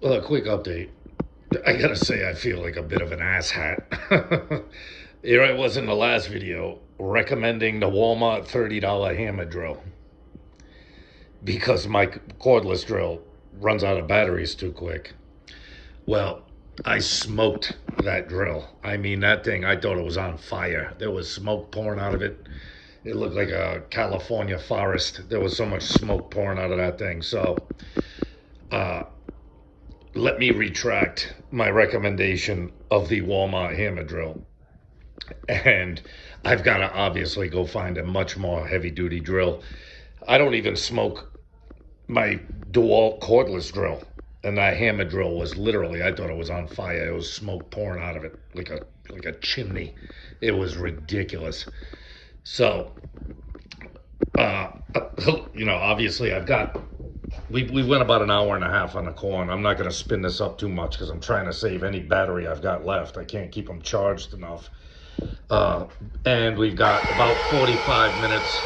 Well, a quick update. I gotta say, I feel like a bit of an asshat. Here I was in the last video recommending the Walmart $30 hammer drill because my cordless drill runs out of batteries too quick. Well, I smoked that drill. I mean, that thing, I thought it was on fire. There was smoke pouring out of it. It looked like a California forest. There was so much smoke pouring out of that thing. So, uh, let me retract my recommendation of the Walmart hammer drill. And I've got to obviously go find a much more heavy duty drill. I don't even smoke my DeWalt cordless drill. And that hammer drill was literally, I thought it was on fire. It was smoke pouring out of it like a chimney. It was ridiculous. So, uh, obviously I've got we went about an hour and a half on the corn. I'm not going to spin this up too much because I'm trying to save any battery I've got left. I can't keep them charged enough. Uh, and we've got about 45 minutes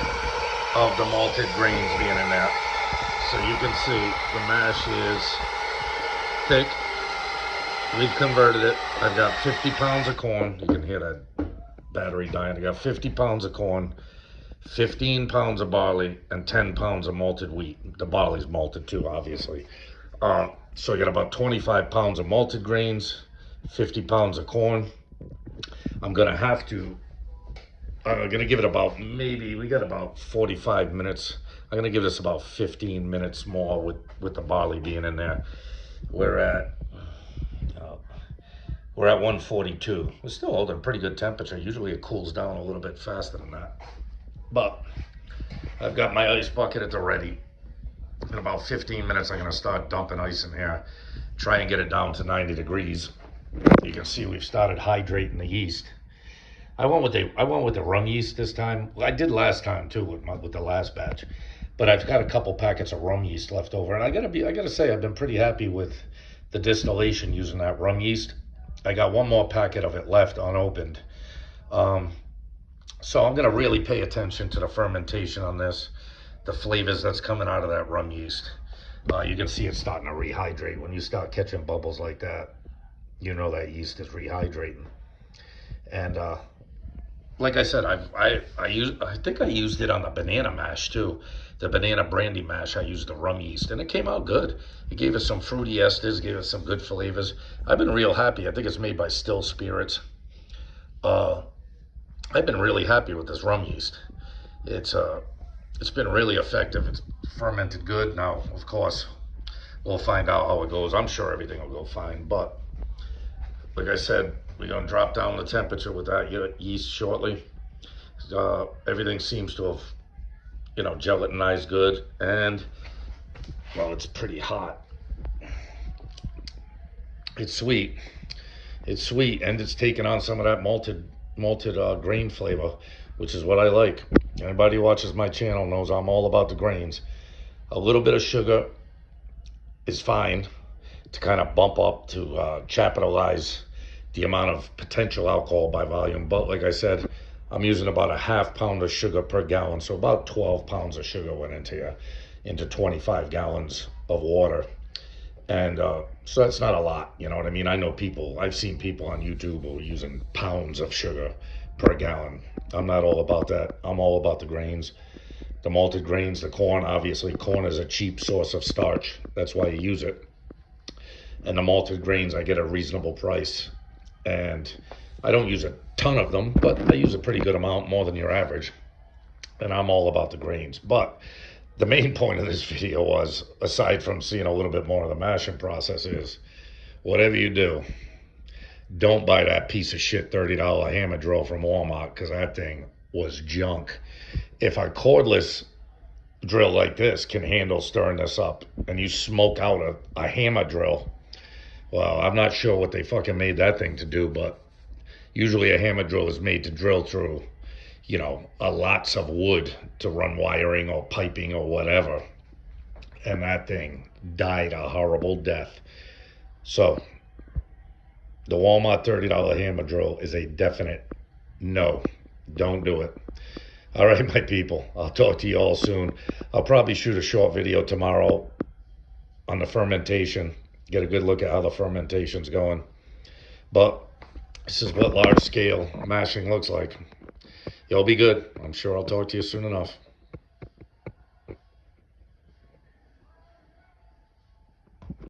of the malted grains being in there. So you can see the mash is thick. We've converted it. I've got 50 pounds of corn. You can hear that battery dying. I got 50 pounds of corn, 15 pounds of barley, and 10 pounds of malted wheat. The barley's malted too, obviously. So I got about 25 pounds of malted grains, 50 pounds of corn. I'm gonna give it about, maybe, we got about 45 minutes. I'm gonna give this about 15 minutes more with the barley being in there. We're at 142. We're still holding pretty good temperature. Usually it cools down a little bit faster than that. But I've got my ice bucket at the ready. In about 15 minutes, I'm gonna start dumping ice in here, try and get it down to 90 degrees. You can see we've started hydrating the yeast. I went with the rum yeast this time. I did last time too with the last batch, but I've got a couple packets of rum yeast left over, and I gotta say I've been pretty happy with the distillation using that rum yeast. I got one more packet of it left unopened, so I'm gonna really pay attention to the fermentation on this, the flavors that's coming out of that rum yeast. You can see it's starting to rehydrate. When you start catching bubbles like that, you know that yeast is rehydrating. And like I said, I think I used it on the banana mash too. The banana brandy mash, I used the rum yeast, and it came out good. It gave us some fruity esters, gave us some good flavors. I've been real happy. I think it's made by Still Spirits. Uh, I've been really happy with this rum yeast. It's been really effective. It's fermented good. Now, of course, we'll find out how it goes. I'm sure everything will go fine, but like I said, we're gonna drop down the temperature with that yeast shortly. Everything seems to have, gelatinized good, and well, it's pretty hot. It's sweet. It's sweet, and it's taking on some of that malted grain flavor, which is what I like. Anybody who watches my channel knows I'm all about the grains. A little bit of sugar is fine to kind of bump up to capitalize the amount of potential alcohol by volume. But like I said, I'm using about a half pound of sugar per gallon. So about 12 pounds of sugar went into 25 gallons of water. And so that's not a lot, you know what I mean? I've seen people on YouTube who are using pounds of sugar per gallon. I'm not all about that. I'm all about the grains, the malted grains, the corn. Obviously, corn is a cheap source of starch. That's why you use it. And the malted grains, I get a reasonable price. And I don't use a ton of them, but I use a pretty good amount, more than your average. And I'm all about the grains. But the main point of this video was, aside from seeing a little bit more of the mashing process, is whatever you do, don't buy that piece of shit $30 hammer drill from Walmart, because that thing was junk. If a cordless drill like this can handle stirring this up, and you smoke out a hammer drill, well, I'm not sure what they fucking made that thing to do, but usually a hammer drill is made to drill through, lots of wood to run wiring or piping or whatever. And that thing died a horrible death. So the Walmart $30 hammer drill is a definite no. Don't do it. All right, my people. I'll talk to you all soon. I'll probably shoot a short video tomorrow on the fermentation. get a good look at how the fermentation's going. But this is what large scale mashing looks like. You'll be good. I'm sure I'll talk to you soon enough.